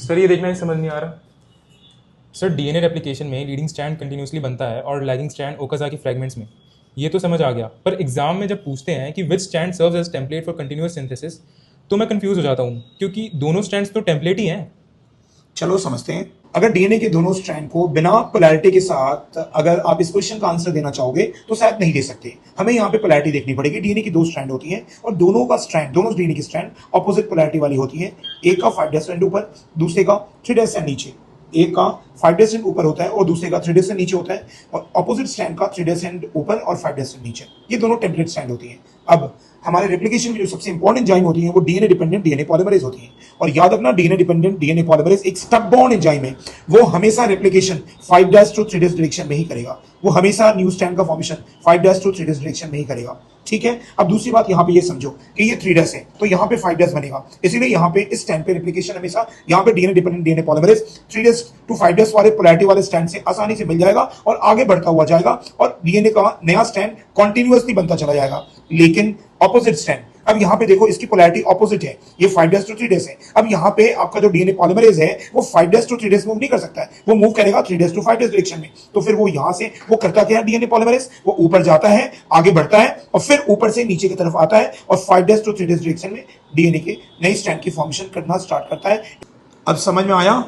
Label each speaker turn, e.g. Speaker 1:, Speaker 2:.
Speaker 1: Sir ये देखना ही समझ नहीं आ रहा। सर डीएनए रेप्लिकेशन में लीडिंग स्ट्रैंड कंटिन्यूसली बनता है और लैगिंग स्ट्रैंड ओकाज़की फ्रैगमेंट्स में। ये तो समझ आ गया, पर एग्जाम में जब पूछते हैं कि which strand serves as template for continuous synthesis, तो मैं कंफ्यूज हो जाता हूँ, क्योंकि दोनों स्ट्रैंड्स तो टेम्पलेट ही हैं।
Speaker 2: चलो समझते हैं। अगर डीएनए के दोनों स्ट्रैंड को बिना पोलैरिटी के साथ अगर आप इस क्वेश्चन का आंसर देना चाहोगे तो शायद नहीं दे सकते। हमें यहाँ पे पोलैरिटी देखनी पड़ेगी। डीएनए की दो स्ट्रैंड होती है और दोनों डीएनए की स्ट्रैंड ऑपोजिट पोलैरिटी वाली होती है। एक का 5' स्ट्रैंड ऊपर, दूसरे का 3' स्ट्रैंड नीचे। एक का 5' स्ट्रैंड ऊपर होता है और दूसरे का 3' स्ट्रैंड नीचे होता है, और ऑपोजिट स्ट्रैंड का 3' स्ट्रैंड ऊपर और 5' स्ट्रैंड नीचे। ये दोनों टेम्पलेट स्ट्रैंड होती है। अब हमारे रेप्लिकेशन में जो सबसे इंपॉर्टेंट एंजाइम होती है वो डीएनए डिपेंडेंट डीएनए पॉलीमरेज होती है। और याद रखना, डीएनए डिपेंडेंट डीएनए पॉलीमरेज एक स्टब बॉन्ड एंजाइम है। वो हमेशा रेप्लिकेशन 5' टू 3' डायरेक्शन में ही करेगा। वो हमेशा न्यू स्ट्रैंड का फॉर्मेशन 5' टू 3' डायरेक्शन में ही करेगा। ठीक है। अब दूसरी बात यहाँ पे ये समझो कि ये 3' है तो यहाँ पे 5' बनेगा, इसीलिए यहाँ पे इस स्टैंड पे रेप्लिकेशन हमेशा यहाँ पे DNA dependent DNA polymerase 3' to 5' वाले पोलैरिटी वाले स्टैंड से आसानी से मिल जाएगा और आगे बढ़ता हुआ जाएगा और डीएनए का नया स्टैंड कॉन्टिन्यूअसली बनता चला जाएगा। लेकिन ऑपोजिट स्टैंड, अब यहाँ पे देखो इसकी पोलैरिटी ऑपोजिट है, ये 5' टू 3' है। अब यहाँ पे आपका जो डीएनए पॉलीमरेज है वो 5' टू 3' मूव नहीं कर सकता है, वो मूव करेगा 3' टू 5' डायरेक्शन में। तो फिर वो यहाँ से वो करता क्या है, डीएनए पॉलीमरेज वो ऊपर जाता है, आगे बढ़ता है और फिर ऊपर से नीचे की तरफ आता है और 5' टू 3' डायरेक्शन में डीएनए के नई स्ट्रैंड की फॉर्मेशन करना स्टार्ट करता है। अब समझ में आया?